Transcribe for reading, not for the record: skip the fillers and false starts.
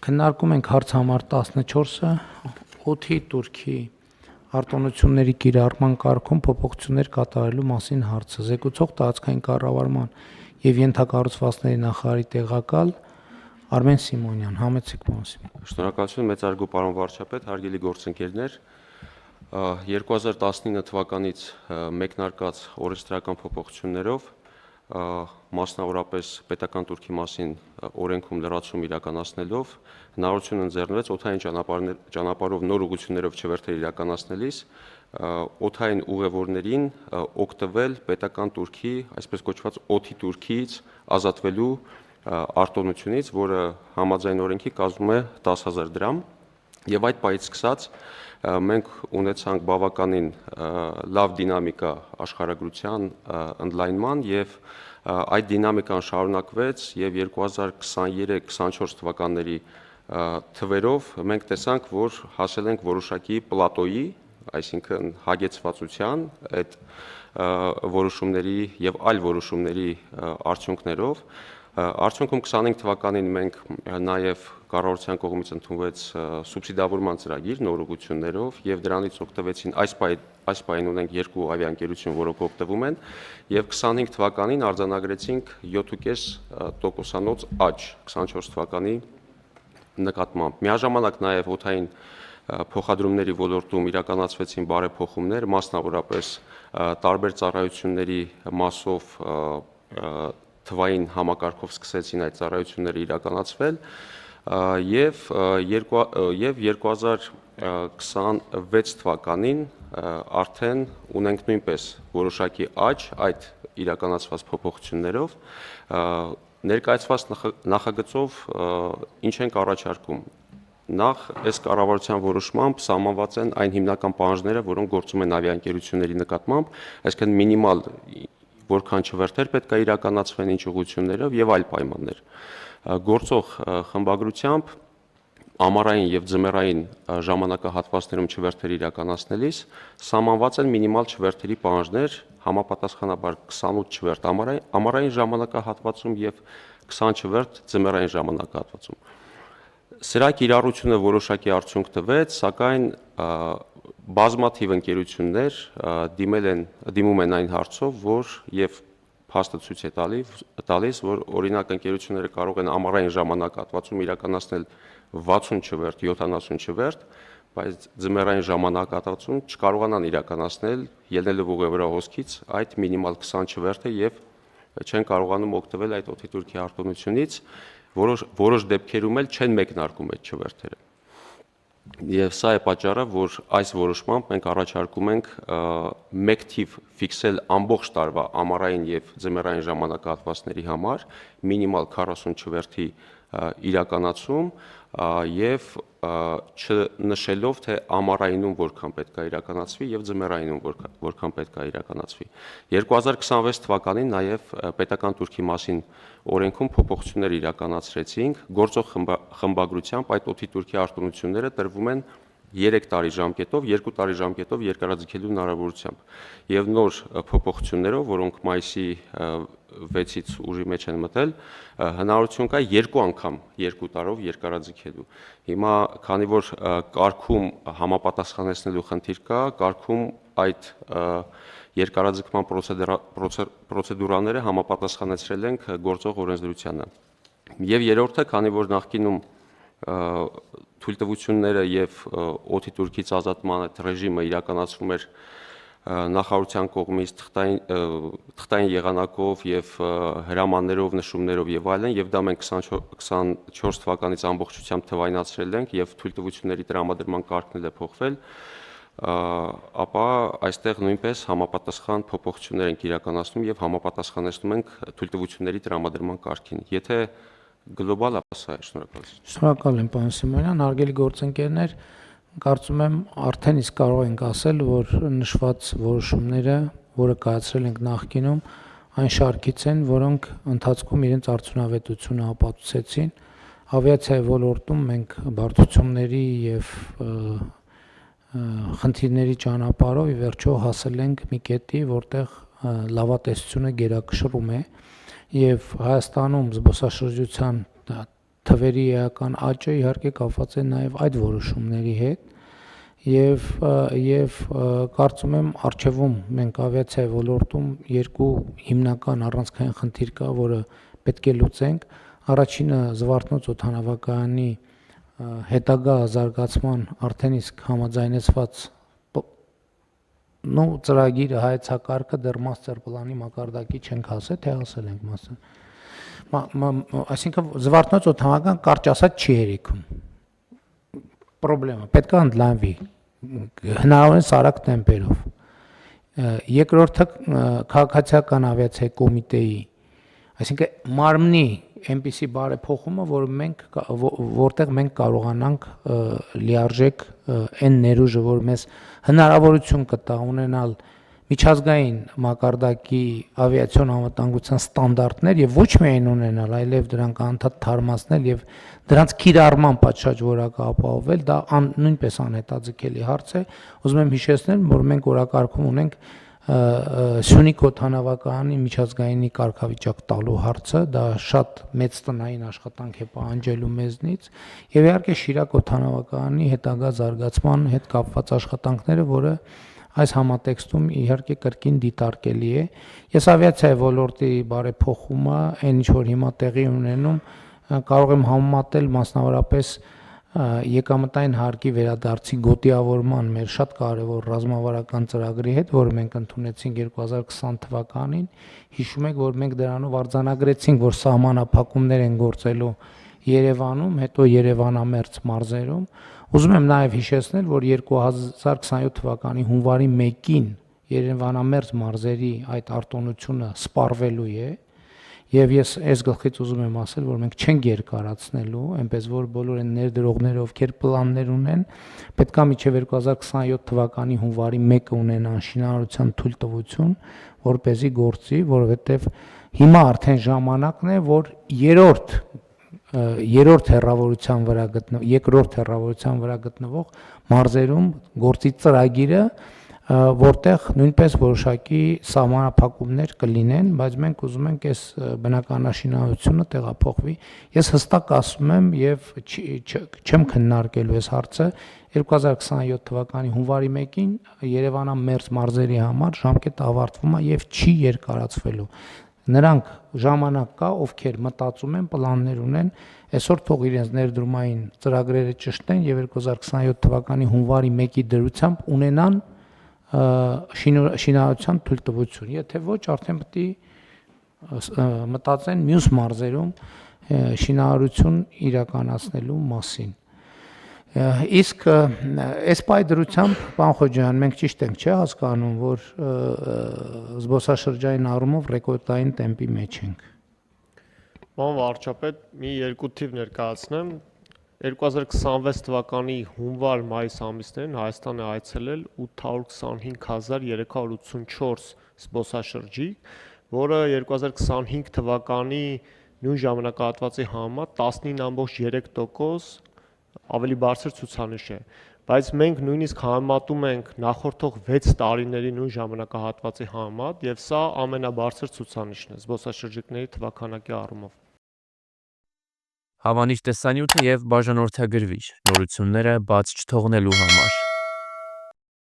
Քննարկում ենք հարց համար 14-ը օդի Թուրքի արտոնությունների կիրառման կարգում փոփոխություններ կատարելու մասին հարցը։ Զեկուցող տարածքային կառավարման եւ ենթակառուցվածքների նախարարի տեղակալ Արմեն Սիմոնյան, համեցեք պարոն։ Շնորհակալություն մեծարգո պարոն վարչապետ, հարգելի գործընկերներ։ 2019 թվականից մեկնարկած օրենսդրական փոփոխություններով մասնավորապես պետական Թուրքի մասին օրենքում լրացում իրականացնելով հնարավորություն ընձեռնվեց օդային ճանապարհով նոր ուղղություններով չվերթեր իրականացնելիս օդային ուղևորներին օգտվել պետական Թուրքի, այսպես կոչված օդի Թուրքիից ազատվելու արտոնությունից, որը համաձայն օրենքի կազմում է 10,000 դրամ, եւ այդ պահից սկսած մենք ունեցանք բավականին լավ դինամիկա աշխարհագրության ընդլայնման եւ այդ դինամիկան շարունակվեց եւ 2023-24 թվականների թվերով մենք տեսանք, որ հասել ենք որոշակի պլատոյի, այսինքն հագեցվածության այդ որոշումների եւ այլ որոշումների արդյունքներով Արդյունքում 25 թվականին մենք նաև կառավարության կողմից ընդունվեց սուբսիդավորման ծրագիր նոր ուղղություններով եւ դրանից օգտվեցին այս պահին ունենք երկու ավիաընկերություն, որոնք օգտվում են եւ 25 թվականին արձանագրեցինք 7.5% աճ 24 թվականի նկատմամբ։ Միաժամանակ նաև օդային փոխադրումների ոլորտում իրականացվեցին բարեփոխումներ, մասնավորապես տարբեր ծառայությունների մասով թվային համակարգով սկսեցին այդ ծառայությունները իրականացվել եւ 2026 թվականին արդեն ունենք նույնպես որոշակի աճ այդ իրականացված փոփոխություններով ներկայացված նախագծով ինչ ենք առաջարկում Նախ այս կառավարության որոշմամբ սահմանված են այն հիմնական պահանջները, որոնք գործում են ավիաընկերությունների նկատմամբ, այսինքն մինիմալ որքան չվերթեր պետք է իրականացվեն ինչ ուղղություններով եւ այլ պայմաններ։ Գործող խմբագրությամբ ամառային եւ ձմեռային ժամանակահատվածներում չվերթեր իրականացնելիս սահմանված են մինիմալ չվերթերի պահանջներ, համապատասխանաբար 28 չվերթ ամառային ժամանակահատվածում եւ 20 չվերթ ձմեռային ժամանակահատվածում։ Սրա կիրառությունը որոշակի արդյունք տվեց, սակայն բազմաթիվ ընկերություններ դիմում են այն հարցով, որ եւ փաստը ցույց է տալիս, որ օրինակ ընկերությունները կարող են ամառային ժամանակահատվածում իրականացնել 60 չվերթ, 70 չվերթ, բայց ձմեռային ժամանակահատվածում չկարողանան իրականացնել ելնելով ուղևորահոսքից այդ մինիմալ 20 չվերթը եւ չեն կարողանում օգտվել այդ օդի Թուրքի արտոնությունից, որոշ դեպքերում էլ չեն մեկնարկում այդ չվերթերը։ Եվ սա է պատճառը, որ այս որոշմամբ մենք առաջարկում ենք մեկ թիվ ֆիքսել ամբողջ տարվա ամառային եւ ձմեռային ժամանակահատվածների համար մինիմալ 40 չվերթի իրականացում եւ չնշելով թե ամառայինում որքան պետք է իրականացվի եւ ձմեռայինում որքան պետք է իրականացվի։ 2026 թվականին նաեւ պետական Թուրքի մասին օրենքում փոփոխություններ իրականացրեցինք, գործող խմբագրությամբ այդ օդի Թուրքի արտոնությունները տրվում են 3 տարի ժամկետով, 2 տարի ժամկետով երկարաձգելու հնարավորությամբ։ Եվ նոր փոփոխություններով, որոնք մայիսի 6-ից ուժի մեջ են մտել, հնարավորություն կա 2 անգամ 2 տարով երկարաձգելու։ Հիմա, քանի որ կարգում համապատասխանեցնելու խնդիր կա, կարգում այդ երկարաձգման պրոցեդուրաները համապատասխանեցրել ենք գործող օրենսդրությանը։ Եվ երրորդը, քանի որ նախկինում թույլտվությունները եւ օդի Թուրքից ազատման այդ ռեժիմը իրականացվում էր նախարարության կողմից թղթային եղանակով եւ հրամաններով, նշումներով եւ այլն, եւ դա մենք 24 թվականից ամբողջությամբ թվայնացրել ենք եւ թույլտվությունների տրամադրման կարգն է փոխվել, ապա այստեղ նույնպես համապատասխան փոփոխություններ ենք իրականացնում եւ համապատասխանեցնում ենք թույլտվությունների տրամադրման կարգին։ Եթե գլոբալ ապսա է, շնորհակալություն։ Շնորհակալ եմ, պարոն Սիմոնյան, հարգելի գործընկերներ, կարծում եմ արդեն իսկ կարող ենք ասել, որ նշված որոշումները, որը կայացրել ենք նախկինում, այն շարքից են, որոնք ընթացքում իրենց արդյունավետությունը ապացուցեցին։ Ավիացիայի ոլորտում մենք բարդությունների եւ խնդիրների ճանապարհով ի վերջո հասել ենք մի կետի, որտեղ լավատեսությունը գերակշռում է եւ Հայաստանում զբոսաշրջության թվերի էական աճը իհարկե կապված է նաև այդ որոշումների հետ եւ կարծում եմ արժևում մենք ավիացիայի ոլորտում երկու հիմնական առանցքային խնդիր կա, որը պետք է լուծենք։ Առաջինը Զվարթնոց օդանավակայանի հետագա զարգացման արդեն իսկ համաձայնեցված ծրագիրը հայեցակարգը դեռ master plan-ի մակարդակի չենք հասել, թե հասել ենք master։ Այսինքն Զվարթնոց օդանավական կարճ ասած չի հերիքում։ Պրոբլեմը պետք է ընդլայնվի հնարավորինս արագ տեմպերով։ Երկրորդը քաղաքացիական ավիացիայի կոմիտեի, այսինքն մարմնի այնպիսի բարեփոխումը, որտեղ մենք կարողանանք լիարժեք այն ներուժը, որ մեզ հնարավորություն կտա ունենալ միջազգային մակարդակի ավիացիոն անվտանգության ստանդարտներ եւ ոչ միայն ունենալ, այլև դրանք անդադ թարմացնել եւ դրանց կիրառման պատշաճ որակը ապահովել, դա նույնպես անհետաձգելի հարց է։ Ուզում եմ հիշեցնել, որ մենք օրակարգում ունենք Սյունիք օդանավակայանի միջազգայինի կարգավիճակ տալու հարցը, դա շատ մեծ տնային աշխատանք է պահանջելու մեզնից, եւ իհարկե Շիրակ օդանավակայանի հետագա զարգացման հետ կապված աշխատանքները, որը այս համատեքստում իհարկե կրկին դիտարկելի է։ Ես ավիացիայի ոլորտի բարեփոխումը, այն ինչ որ հիմա տեղի ունենում, կարող եմ համեմատել մասնավորապես եկամտային հարկի վերադարձի գոտիավորման մեր շատ կարևոր ռազմավարական ծրագրի հետ, որը մենք ընդունեցինք 2020 թվականին, հիշում եք, որ մենք դրանով արձանագրեցինք, որ սահմանափակումներ են գործելու Երևանում, հետո Երևանամերձ մարզերում։ Ուզում եմ նաև հիշեցնել, որ 2027 թվականի հունվարի 1-ին Երևանամերձ մարզերի այդ արտոնությունը սպառվելու է, եւ ես այս գլխից ուզում եմ ասել, որ մենք չենք երկարացնելու, այնպես որ բոլոր այն ներդրողները, ովքեր պլաններ ունեն, պետք է մինչև 2027 թվականի հունվարի 1-ը ունենան շինարարության թույլտվություն, որպեսզի գործի, որովհետեւ հիմա արդեն ժամանակն է, որ երկրորդ հեռավորության վրա գտնվող մարզերում գործի ծրագիրը, որտեղ նույնպես որոշակի սահմանափակումներ կլինեն, բայց մենք ուզում ենք այս բնականաշինարարությունը տեղափոխվի։ Ես հստակ ասում եմ եւ չեմ քննարկելու այս հարցը 2027 թվականի հունվարի 1-ին Երևանամերձ մարզերի համար ժամկետը ավարտվում է եւ չի երկարացվելու։ Նրանք ժամանակ կա, ովքեր մտածում են, պլաններ ունեն, այսօր թող իրենց ներդրումային ծրագրերը ճշտեն եւ 2027 թվականի հունվարի 1-ի դրությամբ ունենան շինարարության թույլտվություն։ Եթե ոչ, արդեն պետք է մտածեն մյուս մարզերում շինարարություն իրականացնելու մասին։ Իսկ այս պայդրությամբ, պարոն Խոջյան, մենք ճիշտ ենք, չէ՞ հասկանում, որ զբոսաշրջային առումով ռեկորդային տեմպի մեջ ենք։ Պարոն վարչապետ, մի երկու թիվ ներկայացնեմ։ 2026 թվականի հունվար-մայիս ամիսներին Հայաստան է այցելել 825,384 զբոսաշրջիկ, որը 2025 թվականի նույն ժամանակահատվածի համեմատ 19.3% ավելի բարձր ցուցանիշ է, բայց մենք նույնիսկ համեմատում ենք նախորդող 6 տարիների նույն ժամանակահատվածի համեմատ, եւ սա ամենաբարձր ցուցանիշն է զբոսաշրջիկների թվաքանակի առումով։ Հավանիր տեսանյութը եւ բաժանորդագրվիչ նորությունները բաց չթողնելու համար։